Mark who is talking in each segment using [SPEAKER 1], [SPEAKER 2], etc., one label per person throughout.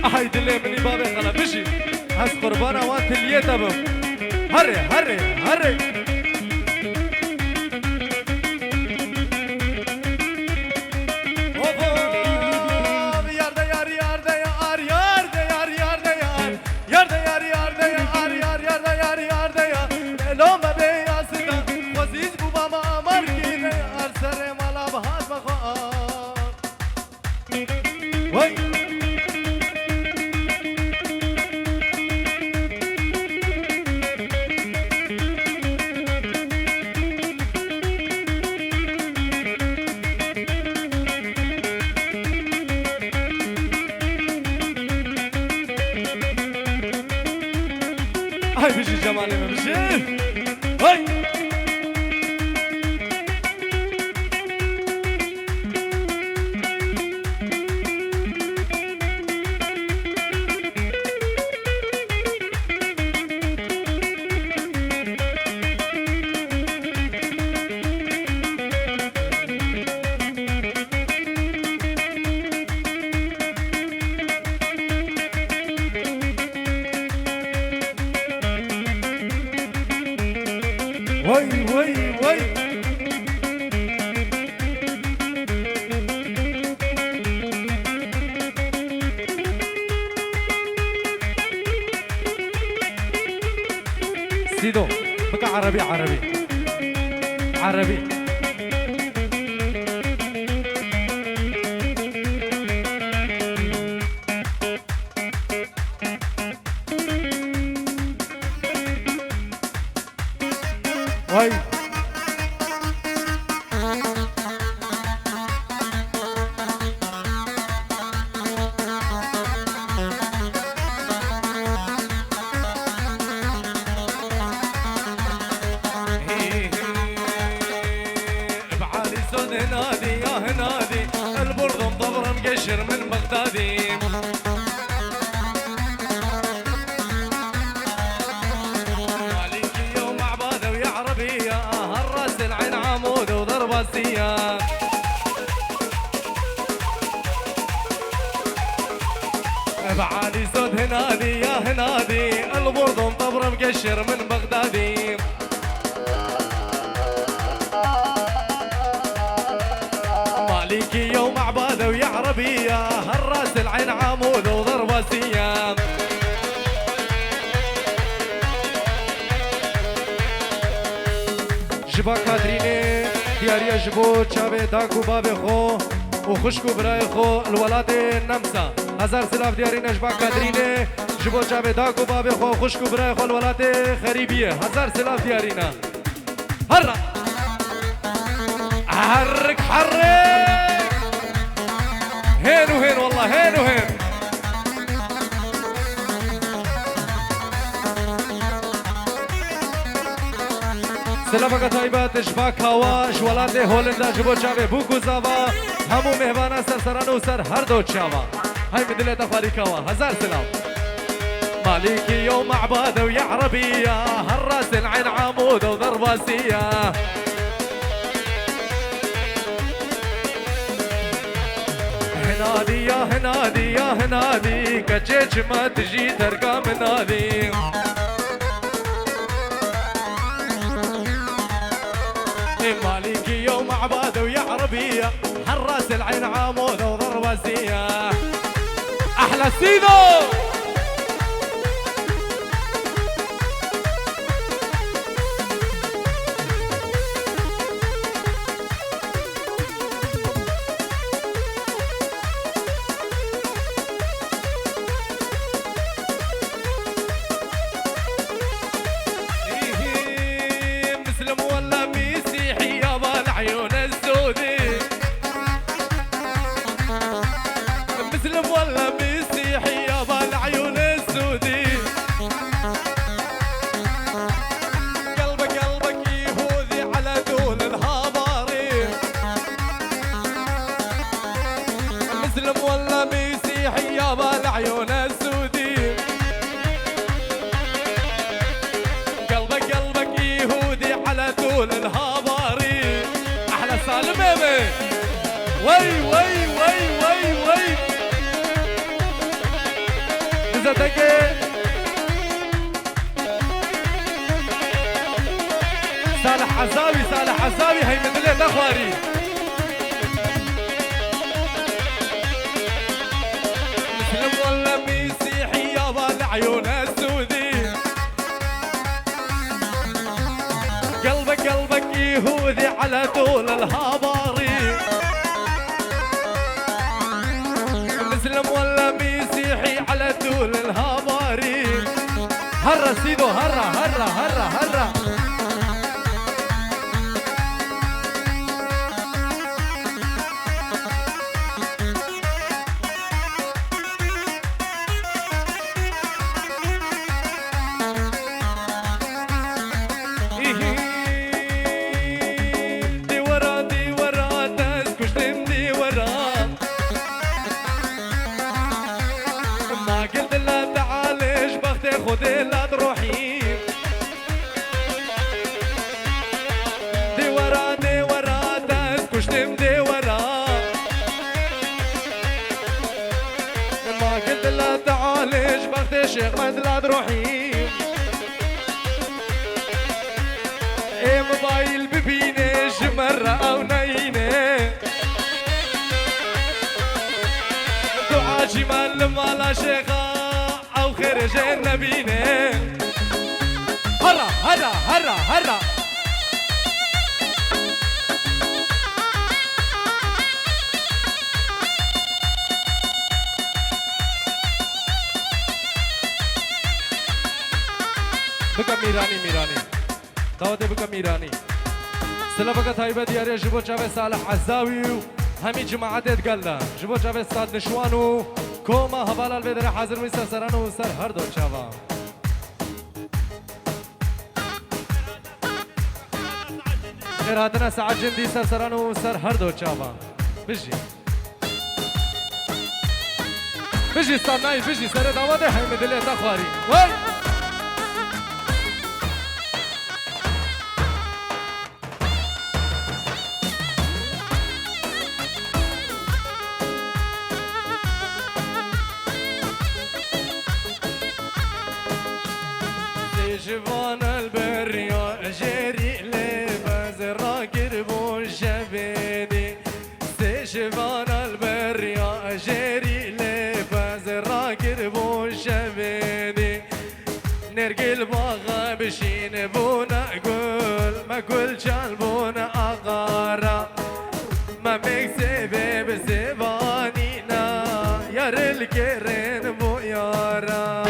[SPEAKER 1] هاي دلي مني بابي خلا بشي هس قربانا وانت اللي تبم هري هري هري هاي بيجي جمالي ما بيجي هاي وي وي وي سيدو بقى عربي عربي عربي وي بعالي صوت هنادي يا هنادي البرد مطبر مقشر من بغدادي مالكي يوم عباده ويا عربيه هالراس العين عمود وضربه سيان بعالي صوت هنادي يا هنادي البرد مطبر مقشر من بغدادي مالكي يوم عباده ويا عربيه هالراس العين عمود وضربه سيام جبا كادريني دياريا جبو تشابي داكو بابي خو وخشكو براي خو الولاد النمسا هزار سلاف ديارينا جبا كادريني جبو تشابي داكو بابي خو خشكو براي خو الولاد خريبيه هزار سلاف ديارينا هرا حرك حرك هين وهين والله هين وهين سلامك طيبات شباك هواش ولاد هولندا جبو چاوه بوکو زاوا همو مهوانا سرسران و سر هر دو چاوا هاي من دلت افاريكاوا هزار سلام مالكي يوم عباده ويا عربيه هالراس العين عمود وضرباسيه هنادي يا هنادي يا هنادي كجيج ما تجي ترقى من هذي مالكي يوم عباده ويا عربيه حراس العين عمود وضربه سيه احلى سيدو العيون السودي قلبك يهودي على طول الهضاري احلى سالم بيبي وي وي وي وي وي تنقي صالح عزاوي صالح عزاوي هي مدلة تخواري مسلم ولا مسيحي يابا العيون السودي قلبك قلبك يهودي على طول الهباري مسلم ولا مسيحي على طول الهباري هرا سيدو هرا هرا هرا هرا خذي لا تروحي دي ورا تسكش تمدي ورا ما قلت لا تعالج بختي شيخ ما لا تروحي ايه موبايل ببينيش مرة او نينه دعاء جمال مالا شيخة او خرج النبينا هرا هرا هرا هرا بكا ميراني دعوت بكا ميراني سلا بكا طيبة دياري جبو جاوه صالح عزاوي همي جماعت اتقلنا جبو جاوه ساد نشوانو كوما هبالا البدر حاضر می سرسران و سر هر دو چاوا خیراتنا سعد جندی سرسران و سر هر دو چاوا بجی سانای بجی سر داواده هی مدلی تخواری وای جوان البريا جري لباز راكر بو جبيني جوان البريا جري لباز راكر بو جبيني نرقي الباغا بشين بونا قول ما كل جال بونا أغارا ما مكسبه بسبانينا يار الكرين بو يارا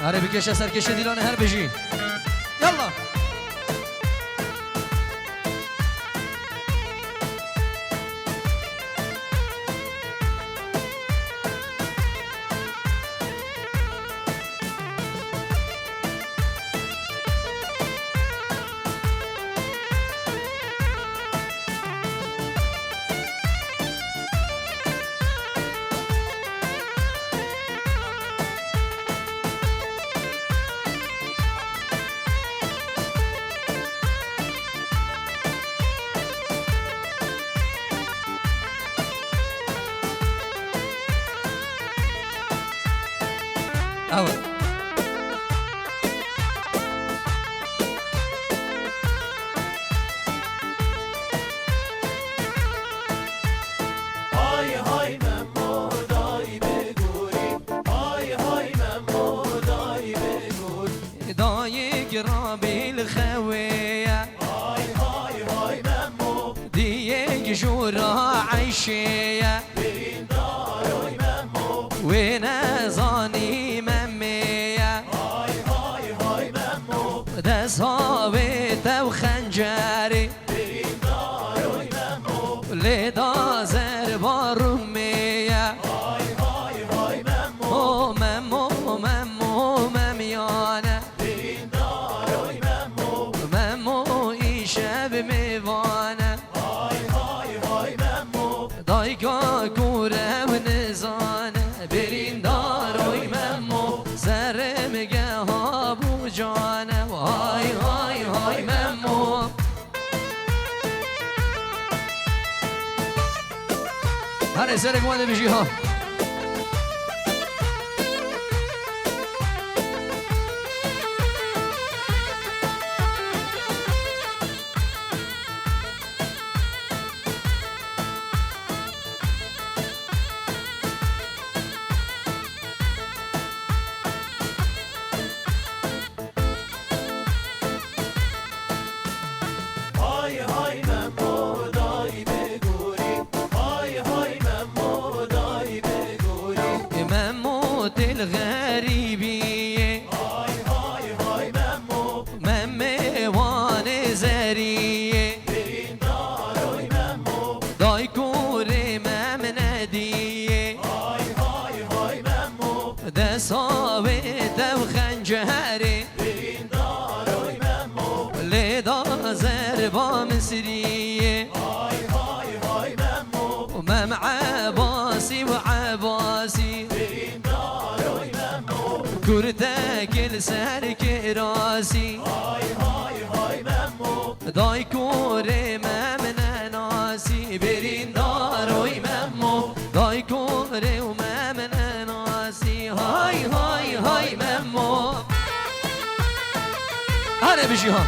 [SPEAKER 2] هره بکشه سرکشه دیلانه هر بجی یلا أول
[SPEAKER 3] هاي هاي ممو داي بقولي هاي هاي ممو داي بقول
[SPEAKER 2] داي قرابي الخوية جورا عيشية
[SPEAKER 3] برين داروي ممو
[SPEAKER 2] ونزاني ممية
[SPEAKER 3] هاي هاي هاي ممو
[SPEAKER 2] دزهاوي وخنجري
[SPEAKER 3] برين داروي ممو
[SPEAKER 2] لدا زربا رومية
[SPEAKER 3] هاي هاي هاي ممو
[SPEAKER 2] ممو ممو مميانة
[SPEAKER 3] برين داروي ممو
[SPEAKER 2] ممو إيشب ميوانة
[SPEAKER 3] هاي هاي هاي ممو
[SPEAKER 2] دايقا كورة ونزانة برين داروي ممو زرم قهاب وجانة وهاي هاي هاي ممو هر سرك ماده بيجي ها
[SPEAKER 3] هاي هاي ممو داي بقولي هاي هاي ممو داي بقولي
[SPEAKER 2] مموت الغريبية
[SPEAKER 3] هاي هاي هاي ممو
[SPEAKER 2] ممي وان زرية
[SPEAKER 3] برين داروي ممو
[SPEAKER 2] داي كوري ممندية
[SPEAKER 3] هاي هاي هاي ممو
[SPEAKER 2] دساوي وخنجري
[SPEAKER 3] برين داروي ممو
[SPEAKER 2] لدا زربا مصرية
[SPEAKER 3] هاي هاي هاي ممو
[SPEAKER 2] ومم عباسي وعباسي
[SPEAKER 3] برين داروي ممو
[SPEAKER 2] كرتك لسرك راسي
[SPEAKER 3] هاي هاي هاي ممو
[SPEAKER 2] داي كوري ممن ناسي برين داروي ممو داي كوري وممن ناسي هاي هاي هاي ممو هلا بيجي ها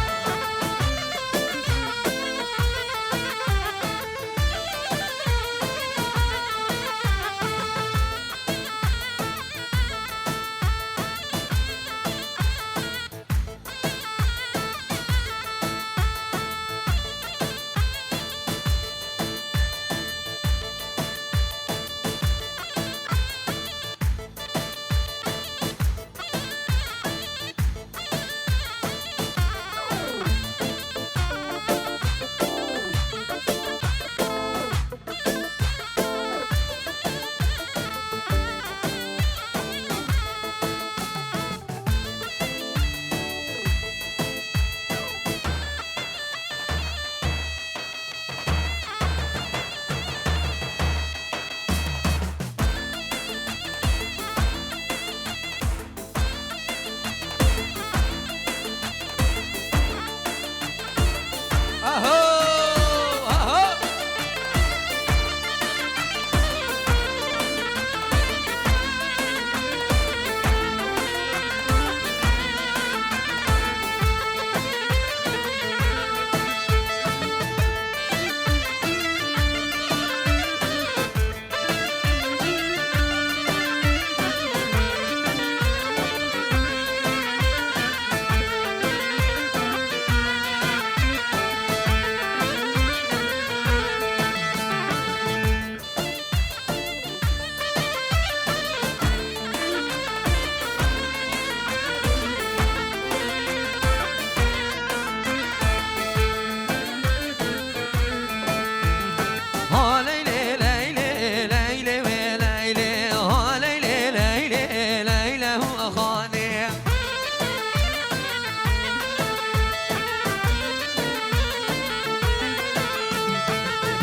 [SPEAKER 2] اهو اهو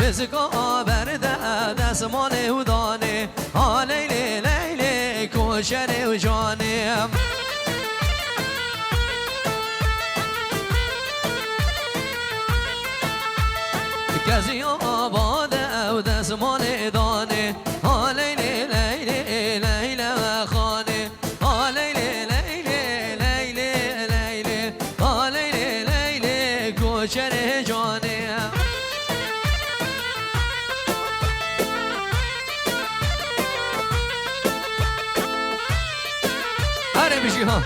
[SPEAKER 2] رزقا برده دستمانه و دانه ها لیلی لیلی کوشر و جانه کسی آباده و دستمانه دانه ها لیلی لیلی لیلی و خانه ها لیلی لیلی لیلی لیلی ها لیلی لیلی کوشر جانه هره بشی ها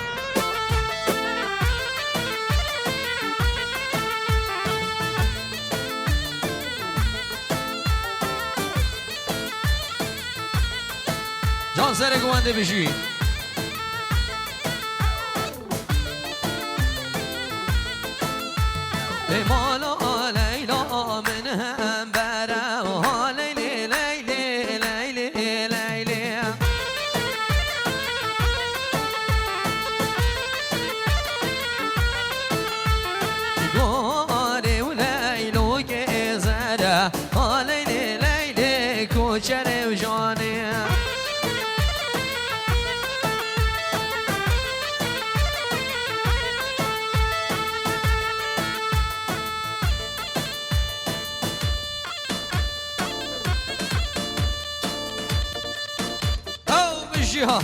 [SPEAKER 2] جان سر گونده بشی ای مالا لیلا من هم برا لیلی لیلی لیلی لیلی گاره و لیلو گذره لیلی لیلی کوچر و جانه ها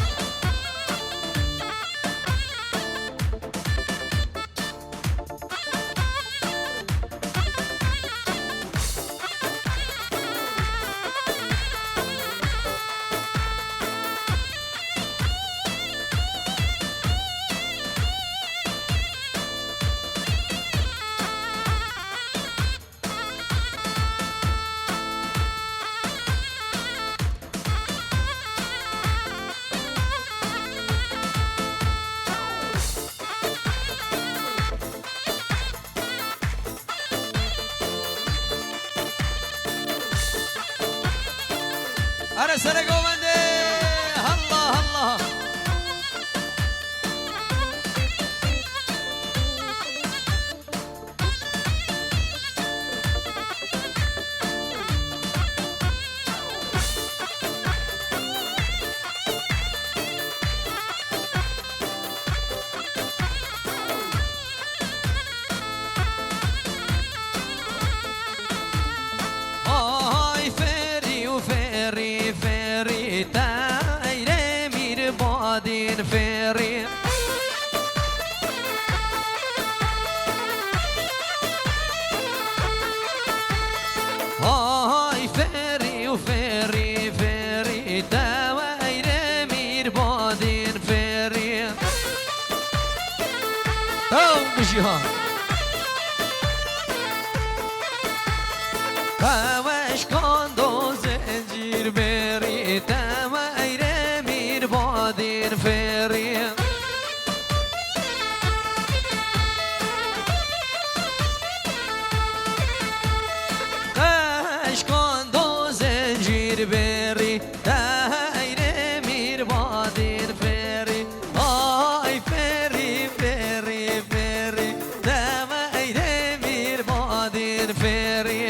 [SPEAKER 2] أنا سرقوا مندي الله الله هاي فري وفري فري تايري مير بادين فري هاي فري وفري فري تايري مير بادين فري او بجيها وش کن دو زنجیر بری تمایره میر بادین فری وش کن دو زنجیر بری تمایره میر بادین فری آی فری فری فری تمایره میر بادین فری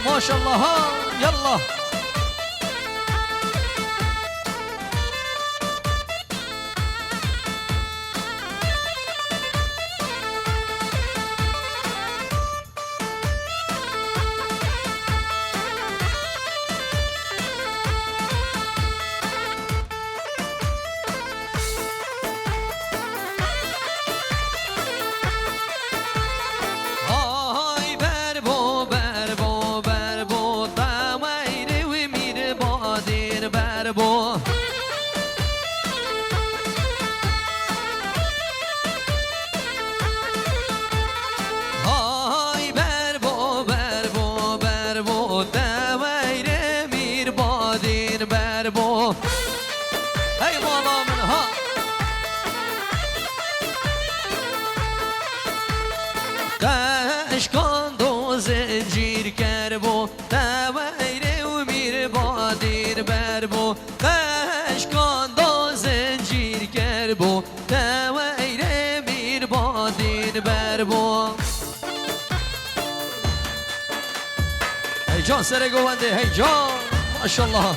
[SPEAKER 2] ما شاء الله ها يلا هاي بربو بربو بربو تمایره و میر بادین بربو هاي بربو بربو بربو تمایره میر بادین بربو هی مالا من ها کن دو زنجیر کربو تمایره و میر بادین بربو کن دو زنجیر کربو تمایره میر بادین بربو هی جان سر گونده هی جان ماشاءالله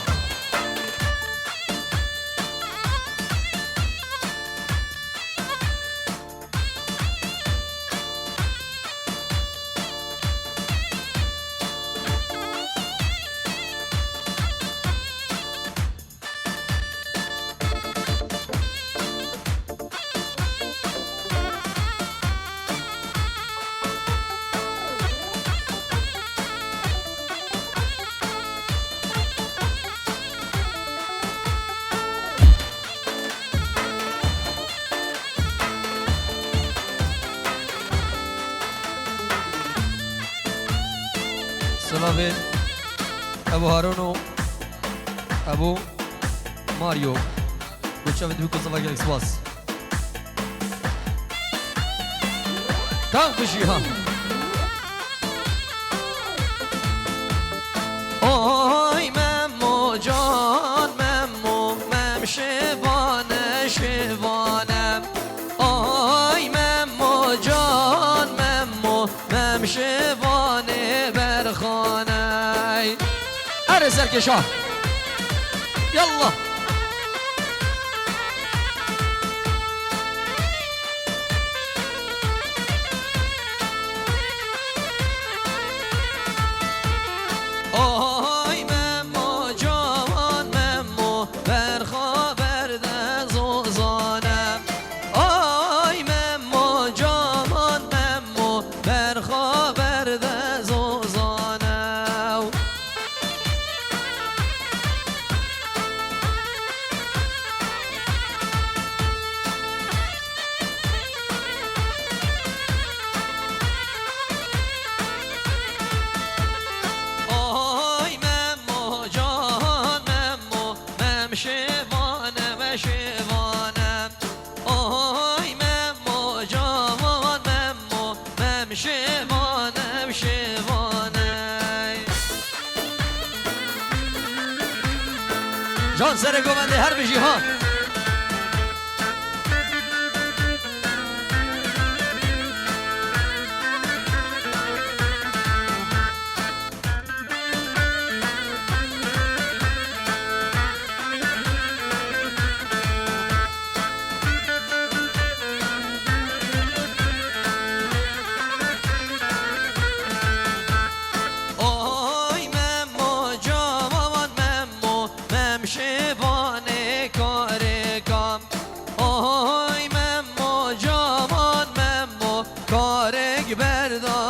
[SPEAKER 2] سلام ابو هارونو ابو ماريو وشافت بيكو صفا جالكس باص كان بشيها اوي ممو جان ممو مم شبانه شبانه اوي ممو جان ممو مم شبانه برخانه ارسل كشاه يلا اوی ممو جوان ممو برخا برده زوزانم اوی ممو جوان ممو برخا برده زوزانم اوی ممو جان ممو مم شوانم شوانم اوی ممو جان ممو مم شوانم شوانم جان سر گوونده هر بجی ها اوی ممو جوان ممو مم شبانه کار کام اوی ممو جوان ممو کارک بردار